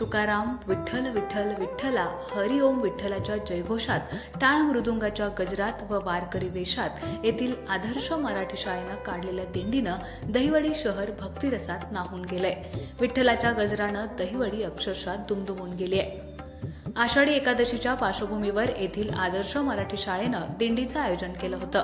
तुकाराम विठ्ठल विठ्ठल विठ्ठला हरिओम विठ्ठलाच्या जयघोषात टाळ मृदुंगाच्या गजरात व वारकरी वेशात येथील आदर्श मराठी शाळेनं काढलेल्या दिंडीनं दहिवडी शहर भक्तिरसात न्हाऊन गेलंय। विठ्ठलाच्या गजरानं दहिवडी अक्षरशः दुमदुमून गेली आहे। आषाढी एकादशीच्या पार्श्वभूमीवर येथील आदर्श मराठी शाळेनं दिंडीचं आयोजन केलं होतं।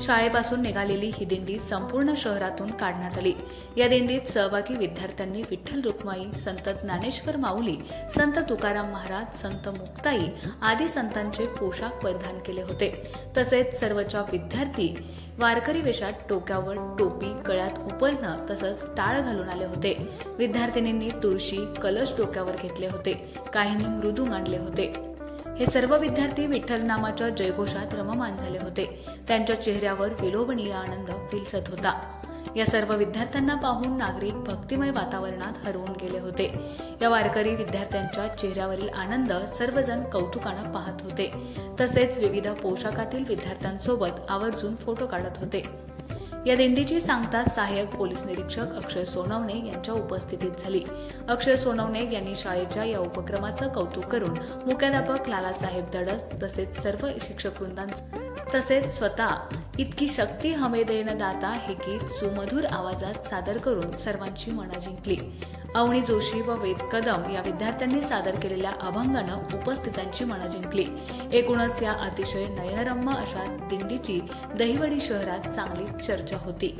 शाळेपासून निघालेली ही दिंडी संपूर्ण शहरातून काढण्यात आली। या दिंडीत सहभागी विद्यार्थ्यांनी विठ्ठल रुक्माई, संत ज्ञानेश्वर माऊली, संत तुकाराम महाराज, संत मुक्ताई आदी संतांचे पोशाख परिधान केले होते। तसेच सर्वच्या विद्यार्थी वारकरी वेशात डोक्यावर टोपी, गळ्यात उपरणं तसंच टाळ घालून आले होते। विद्यार्थिनींनी तुळशी, कलश डोक्यावर घेतले होते। काहींनी मृदुंग आणले होते। हे सर्व विद्यार्थी विठ्ठल नामाच्या जयघोषात रममान झाले होते। त्यांच्या चेहऱ्यावर विलोभनीय आनंद विलसत होता। या सर्व विद्यार्थ्यांना पाहून नागरिक भक्तिमय वातावरणात हरवून गेले होते। या वारकरी विद्यार्थ्यांच्या चेहऱ्यावरील आनंद सर्वजण कौतुकाने पाहत होते। तसेच विविध पोशाखातील विद्यार्थ्यांसोबत आवर्जून फोटो काढत होते। या दिंडीची सांगता सहाय्यक पोलीस निरीक्षक अक्षय सोनवणे यांच्या उपस्थितीत झाली। अक्षय सोनवणे यांनी शाळेच्या या उपक्रमाचं कौतुक करून मुख्याध्यापक लालासाहेब दडस तसेच सर्व शिक्षक वृंदांचं तसेच स्वतः इतकी शक्ती हमे देण दाता हे गीत सुमधुर आवाजात सादर करून सर्वांची मनं जिंकली। अवनी जोशी व वेद कदम या विद्यार्थ्यांनी सादर केलेल्या अभंगानं उपस्थितांची मनं जिंकली। एकूणच या अतिशय नयनरम्य अशा दिंडीची दहिवडी शहरात चांगली चर्चा होती।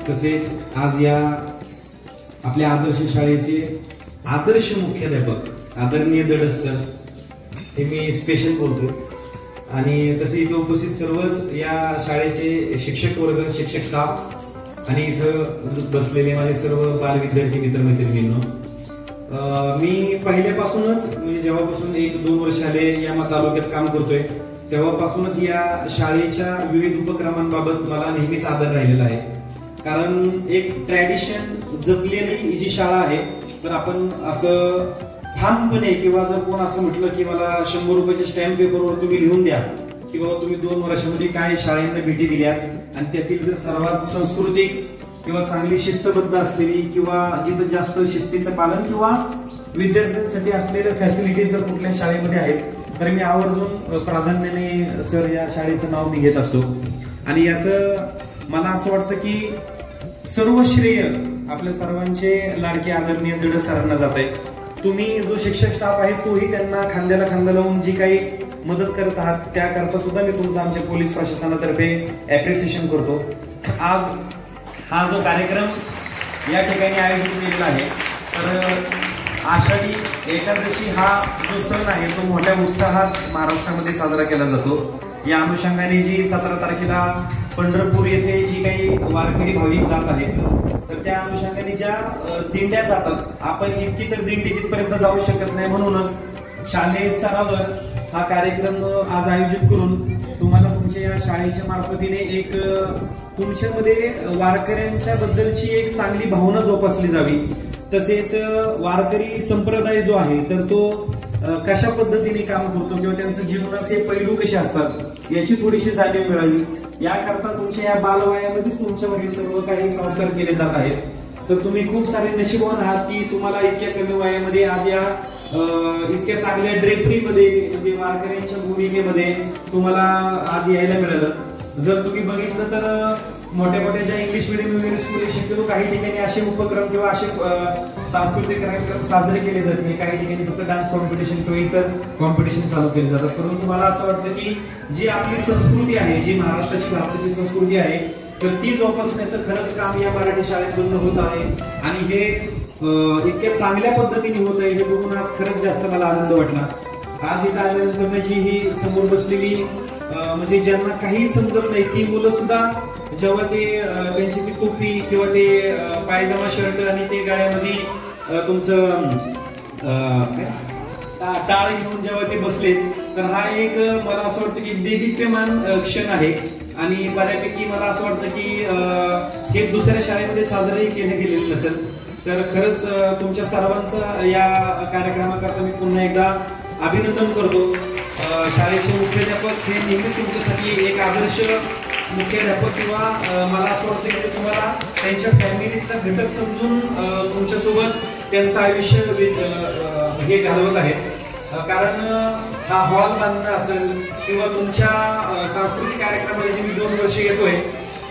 तसेच आज या आपल्या आदर्श शाळेचे आदर्श मुख्याध्यापक आदरणीय दडस सर हे मी स्पेशल बोलतो आणि तसे इथे उपस्थित सर्वच या शाळेचे शिक्षक वर्ग, शिक्षक स्टाफ आणि इथं बसलेले माझे सर्व बाल विद्यार्थी मित्रमैत्रिणींनो, मी पहिल्यापासूनच म्हणजे जेव्हापासून 1-2 वर्ष आले या तालुक्यात काम करतोय तेव्हापासूनच या शाळेच्या विविध उपक्रमांबाबत मला नेहमीच आदर राहिलेला आहे। कारण एक ट्रॅडिशन जपलेली जी शाळा आहे, तर आपण असं ठामपणे किंवा जर कोण असं म्हटलं की मला 100 रुपयाच्या स्टॅम्प पेपरवर तुम्ही लिहून द्या की बाबा तुम्ही 2 वर्षामध्ये काय शाळेने भेटी दिल्यात आणि त्यातील जर सर्वात सांस्कृतिक किंवा चांगली शिस्तबद्ध असलेली किंवा जिथं जास्त शिस्तीचं पालन किंवा विद्यार्थ्यांसाठी असलेल्या फॅसिलिटीज जर कुठल्या शाळेमध्ये आहेत तर मी आवर्जून प्राधान्याने सर या शाळेचं नाव मी घेत असतो। आणि याचं मला असं वाटतं की सर्व श्रेय आपल्या सर्वांचे लाडके आदरणीय दडस सरांना जात आहे. तुम्ही जो शिक्षक स्टाफ आहे तोही त्यांना खांद्याला खांदा लावून जी काही मदत करत आहात त्याकरता सुद्धा मी तुमचा आमच्या पोलीस प्रशासनातर्फे अप्रिसिएशन करतो. आज हा जो कार्यक्रम या ठिकाणी आयोजित केलेला आहे तर आषाढी एकादशी हा जो सण आहे तो मोठ्या उत्साहात महाराष्ट्रामध्ये साजरा केला जातो. या अनुषंगाने जी 17 तारखेला पंढरपूर येथे जी काही वारकरी भाविक जात आहेत तर त्या अनुषंगाने ज्या दिंड्या जातात आपण इतकी तर दिंडी तिथपर्यंत जाऊ शकत नाही, म्हणूनच शालेय स्तरावर हा कार्यक्रम आज आयोजित करून तुम्हाला तुमच्या या शाळेच्या मार्फतीने एक तुमच्यामध्ये वारकऱ्यांच्या बद्दलची एक चांगली भावना जोपासली जावी. तसेच वारकरी संप्रदाय जो आहे तर तो कशा पद्धतीने काम करतो किंवा त्यांचं जीवनाचे पैलू कसे असतात याची थोडीशी जाणीव मिळावी. याकरता तुमच्या या बालवयामध्येच तुमच्यावर हे सर्व काही संस्कार केले जात आहेत. तर तुम्ही खूप सारे नशीबवान आहात की तुम्हाला इतक्या कमी वयामध्ये आज या इतक्या चांगल्या ड्रेपरीमध्ये म्हणजे वारकऱ्यांच्या भूमिकेमध्ये तुम्हाला आज यायला मिळालं. जर तुम्ही बघितलं तर मोठ्या मोठ्या ज्या इंग्लिश मिडियम वगैरे स्कूल शक्यतो काही ठिकाणी असे उपक्रम किंवा असे सांस्कृतिक कार्यक्रम साजरे केले जाते, काही ठिकाणी फक्त डान्स कॉम्पिटिशन किंवा इतर कॉम्पिटिशन चालू केले जातात. परंतु मला असं वाटतं की जी आपली संस्कृती आहे, जी महाराष्ट्राची भारताची संस्कृती आहे तर ती जोपासण्याचं खरंच काम या मराठी शाळेतून होत आहे. आणि हे इतक्या चांगल्या पद्धतीने होत आहे हे बघून आज खरंच जास्त मला आनंद वाटला. आज इथं आल्यानंतर ही समोर बसलेली म्हणजे ज्यांना काही समजत नाही ती मुलं सुद्धा जेव्हा ते त्यांची ती टोपी किंवा ते पायजामा शर्ट आणि ते गळ्यामध्ये तुमचं टाळ घेऊन जेव्हा ते बसले तर हा एक मला असं वाटतं की देदीप्यमान क्षण आहे. आणि बऱ्यापैकी मला असं वाटतं की हे दुसऱ्या शाळेमध्ये साजराही केले गेलेले नसेल. तर खरंच तुमच्या सर्वांचं या कार्यक्रमाकरता मी पुन्हा एकदा अभिनंदन करतो. शाळेचे मुख्याध्यापक हे नेहमी तुमच्यासाठी एक आदर्श मुख्याध्यापक किंवा मला असं वाटतं की तुम्हाला त्यांच्या फॅमिलीतला घटक समजून तुमच्यासोबत त्यांचं आयुष्य हे घालवत आहेत. कारण हा हॉल बांधणं असेल किंवा तुमच्या सांस्कृतिक कार्यक्रमाला जे मी 2 वर्ष येतोय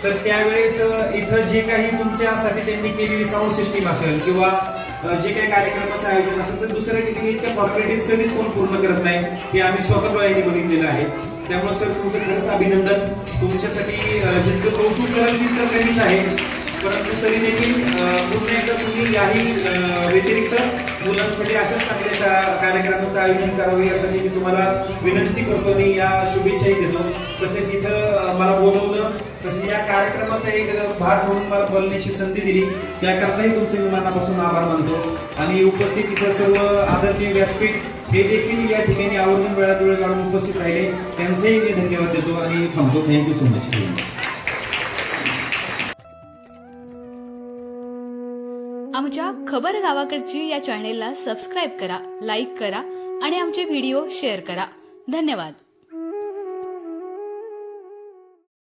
तर त्यावेळेस इथं जे काही तुमच्यासाठी त्यांनी केलेली साऊंड सिस्टीम असेल किंवा जे काही कार्यक्रमाचं आयोजन असेल तर दुसऱ्या ठिकाणी इतक्या फॉर्मॅलिटीज कधीच कोण पूर्ण करत नाही हे आम्ही स्वतः डोळ्यांनी बघितलेलं आहे. त्यामुळे सर तुमचं खरंच अभिनंदन. तुमच्यासाठी जितकं कौतुक कराल तितकं कमीच आहे, परंतु तरी देखील पुन्हा एकदा तुम्ही याही व्यतिरिक्त मुलांसाठी अशाच चांगल्या कार्यक्रमाचं आयोजन करावं यासाठी मी तुम्हाला विनंती करतो आणि या शुभेच्छाही देतो. तसेच इथं मला बोलवलं तसेच या कार्यक्रमाचा एक भाग म्हणून मला बोलण्याची संधी दिली त्याकरताही तुमचे मी मनापासून आभार मानतो. आणि उपस्थित इथं सर्व आदरणीय व्यासपीठ हे देखील या ठिकाणी आवर्जून वेळात वेळ काढून उपस्थित राहिले त्यांचेही मी धन्यवाद देतो आणि थांबतो. Thank you so much. आमच्या खबर गावाकडची या चॅनेलला सबस्क्राईब करा, लाईक करा आणि आमचे व्हिडिओ शेअर करा. धन्यवाद.